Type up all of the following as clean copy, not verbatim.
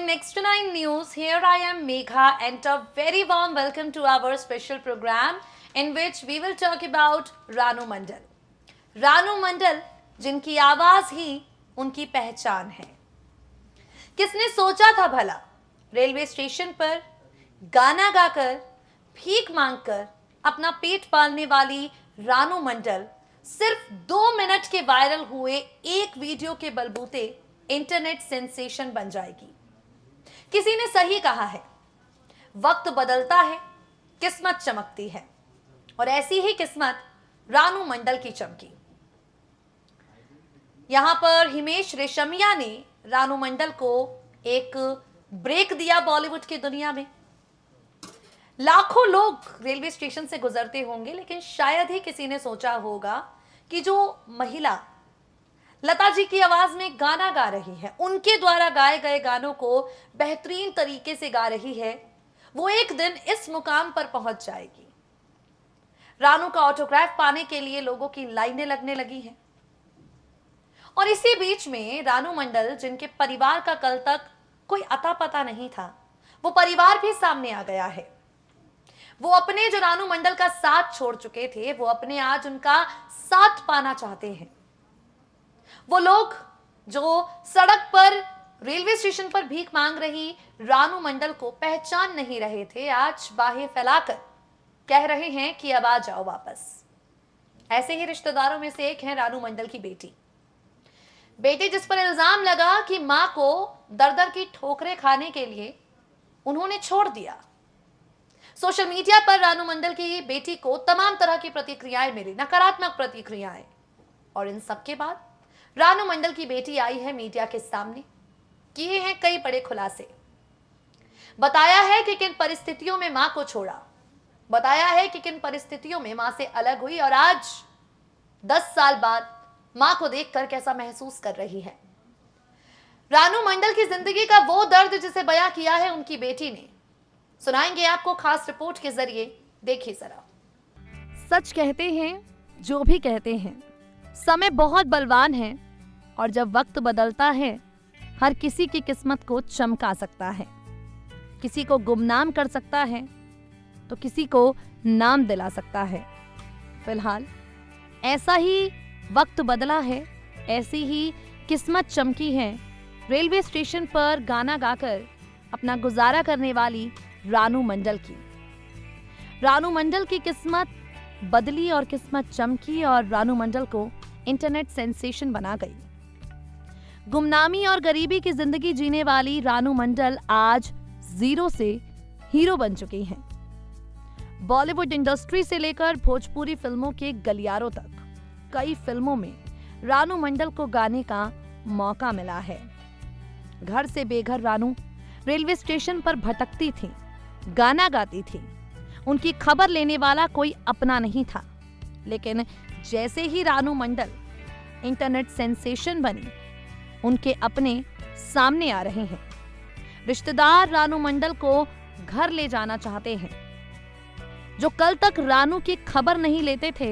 watching Next to 9 News. Here I am Megha and a very warm welcome to our special program in which we will talk about Ranu मंडल. रानू मंडल जिनकी आवाज ही उनकी पहचान है. किसने सोचा था भला रेलवे स्टेशन पर गाना गाकर भीख मांगकर अपना पेट पालने वाली रानू मंडल सिर्फ 2 मिनट के वायरल हुए एक वीडियो के बलबूते इंटरनेट सेंसेशन बन जाएगी. किसी ने सही कहा है, वक्त बदलता है, किस्मत चमकती है, और ऐसी ही किस्मत रानू मंडल की चमकी. यहां पर हिमेश रेशमिया ने रानू मंडल को एक ब्रेक दिया बॉलीवुड की दुनिया में. लाखों लोग रेलवे स्टेशन से गुजरते होंगे, लेकिन शायद ही किसी ने सोचा होगा कि जो महिला लता जी की आवाज में गाना गा रही है, उनके द्वारा गाए गए गानों को बेहतरीन तरीके से गा रही है, वो एक दिन इस मुकाम पर पहुंच जाएगी. रानू का ऑटोग्राफ पाने के लिए लोगों की लाइनें लगने लगी हैं. और इसी बीच में रानू मंडल, जिनके परिवार का कल तक कोई अता पता नहीं था, वो परिवार भी सामने आ गया है. वो अपने जो रानू मंडल का साथ छोड़ चुके थे, वो अपने आज उनका साथ पाना चाहते हैं. वो लोग जो सड़क पर रेलवे स्टेशन पर भीख मांग रही रानू मंडल को पहचान नहीं रहे थे, आज बाहें फैलाकर कह रहे हैं कि अब आ जाओ वापस. ऐसे ही रिश्तेदारों में से एक है रानू मंडल की बेटी जिस पर इल्जाम लगा कि मां को दर दर की ठोकरें खाने के लिए उन्होंने छोड़ दिया. सोशल मीडिया पर रानू मंडल की बेटी को तमाम तरह की प्रतिक्रियाएं मिली, नकारात्मक प्रतिक्रियाएं. और इन सब के बाद रानू मंडल की बेटी आई है मीडिया के सामने, किए हैं कई बड़े खुलासे. बताया है कि किन परिस्थितियों में मां को छोड़ा, बताया है कि किन परिस्थितियों में मां से अलग हुई, और आज 10 साल बाद मां को देखकर कैसा महसूस कर रही है. रानू मंडल की जिंदगी का वो दर्द जिसे बयां किया है उनकी बेटी ने, सुनाएंगे आपको खास रिपोर्ट के जरिए. देखिए जरा. सच कहते हैं जो भी कहते हैं, समय बहुत बलवान है, और जब वक्त बदलता है हर किसी की किस्मत को चमका सकता है. किसी को गुमनाम कर सकता है तो किसी को नाम दिला सकता है. फिलहाल ऐसा ही वक्त बदला है, ऐसी ही किस्मत चमकी है रेलवे स्टेशन पर गाना गाकर अपना गुजारा करने वाली रानू मंडल की. रानू मंडल की किस्मत बदली और किस्मत चमकी, और रानू मंडल को इंटरनेट सेंसेशन बना गई. गुमनामी और गरीबी की जिंदगी जीने वाली रानू मंडल आज जीरो से हीरो बन चुकी हैं. बॉलीवुड इंडस्ट्री से लेकर भोजपुरी फिल्मों के गलियारों तक कई फिल्मों में रानू मंडल को गाने का मौका मिला है. घर से बेघर रानू रेलवे स्टेशन पर भटकती थी, गाना गाती थी. उनकी खबर लेने वाला कोई अपना नहीं था. लेकिन जैसे ही रानू मंडल इंटरनेट सेंसेशन बनी, उनके अपने सामने आ रहे हैं. रिश्तेदार रानू मंडल को घर ले जाना चाहते हैं. जो कल तक रानू की खबर नहीं लेते थे,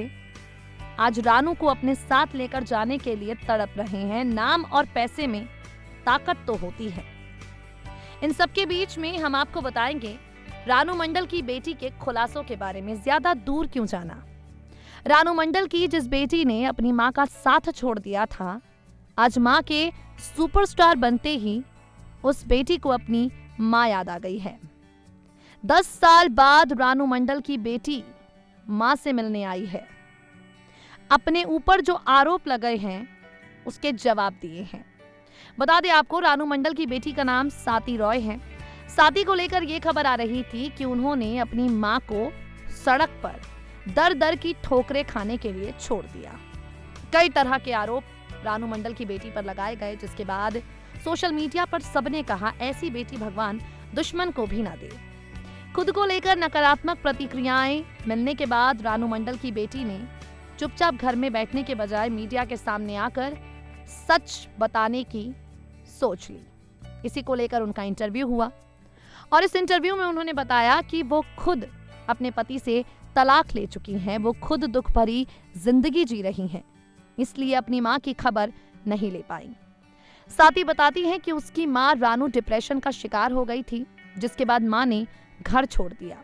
आज रानू को अपने साथ लेकर जाने के लिए तड़प रहे हैं. नाम और पैसे में ताकत तो होती है. इन सब के बीच में हम आपको बताएंगे रानू मंडल की बेटी के खुलासों के बारे में. ज्यादा दूर क्यों जाना. रानू मंडल की जिस बेटी ने अपनी मां का साथ छोड़ दिया था, आज मां के सुपरस्टार बनते ही उस बेटी को अपनी मां याद आ गई है. 10 साल बाद रानू मंडल की बेटी मां से मिलने आई है. अपने ऊपर जो आरोप लगे हैं उसके जवाब दिए हैं. बता दें आपको, रानू मंडल की बेटी का नाम साती रॉय है. साती को लेकर यह खबर आ रही थी कि उन्होंने अपनी मां को सड़क पर दर दर की ठोकरें खाने के लिए छोड़ दिया. कई तरह के आरोप रानू मंडल की बेटी पर लगाए गए, जिसके बाद सोशल मीडिया पर सबने कहा ऐसी बेटी भगवान दुश्मन को भी ना दे. खुद को लेकर नकारात्मक प्रतिक्रियाएं मिलने के बाद रानू मंडल की बेटी ने चुपचाप घर में बैठने के बजाय मीडिया के सामने आकर सच बताने की सोच ली. इसी को लेकर उनका इंटरव्यू हुआ, और इस इंटरव्यू में उन्होंने बताया कि वो खुद अपने पति से तलाक ले चुकी हैं. वो खुद दुख भरी जिंदगी जी रही हैं, इसलिए अपनी मां की खबर नहीं ले पाई. साथी बताती हैं कि उसकी मां रानू डिप्रेशन का शिकार हो गई थी, जिसके बाद मां ने घर छोड़ दिया।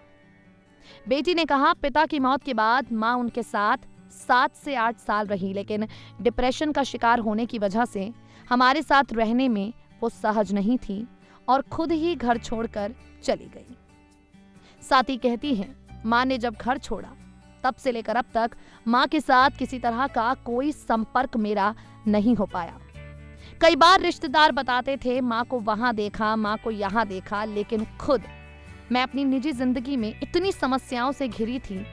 बेटी ने कहा, पिता की मौत के बाद मां उनके साथ 7 से 8 साल रही, लेकिन डिप्रेशन का शिकार होने की वजह से हमारे साथ रहने में वो सहज नहीं थी और खुद ही घर छोड़कर चली गई। साथी कहती हैं, मां ने जब घर छोड़ा तब से लेकर अब तक मां के साथ किसी तरह का कोई संपर्क मेरा नहीं हो पाया। कई बार रिश्तेदार बताते थे मां को वहां देखा, मां को यहां देखा, लेकिन खुद मैं अपनी निजी जिंदगी में इतनी समस्याओं से घिरी थी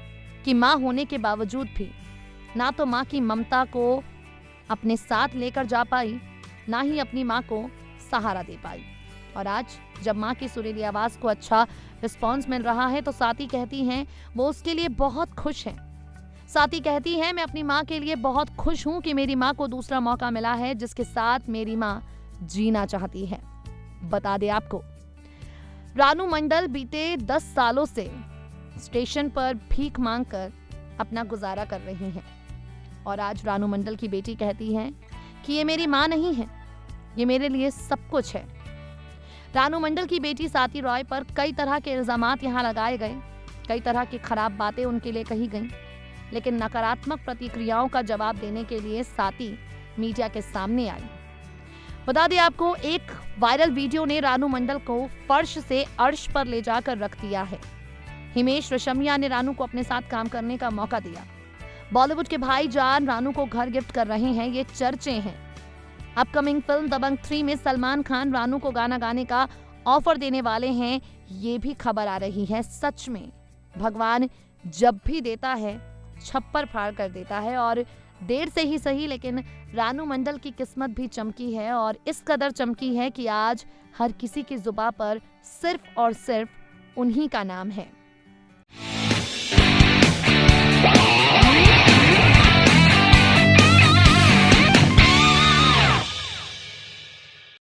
कि मां होने के बावजूद भी ना तो मां की ममता को अपने साथ लेकर जा पाई, ना ही अपनी मां को सहारा दे पाई। और आज जब मां की सुरीली आवाज को अच्छा रिस्पॉन्स मिल रहा है तो साथी कहती हैं वो उसके लिए बहुत खुश है। साथी कहती हैं, मैं अपनी मां के लिए बहुत खुश हूं कि मेरी मां को दूसरा मौका मिला है जिसके साथ मेरी मां जीना चाहती है। बता दे आपको, रानू मंडल बीते 10 सालों से स्टेशन पर भीख मांगकर अपना गुजारा कर रही हैं और आज रानू मंडल की बेटी कहती है कि ये मेरी मां नहीं है, ये मेरे लिए सब कुछ है। रानू मंडल की बेटी साथी रॉय पर कई तरह के इल्जामात यहाँ लगाए गए, कई तरह की खराब बातें उनके लिए कही गईं, लेकिन नकारात्मक प्रतिक्रियाओं का जवाब देने के लिए साथी मीडिया के सामने आई। बता दें आपको, एक वायरल वीडियो ने रानू मंडल को फर्श से अर्श पर ले जाकर रख दिया है। हिमेश रेशमिया ने रानू को अपने साथ काम करने का मौका दिया। बॉलीवुड के भाईजान रानू को घर गिफ्ट कर रहे हैं, ये चर्चे हैं। अपकमिंग फिल्म दबंग 3 में सलमान खान रानू को गाना गाने का ऑफर देने वाले हैं, ये भी खबर आ रही है। सच में भगवान जब भी देता है छप्पर फाड़ कर देता है और देर से ही सही, लेकिन रानू मंडल की किस्मत भी चमकी है और इस कदर चमकी है कि आज हर किसी की जुबान पर सिर्फ और सिर्फ उन्हीं का नाम है।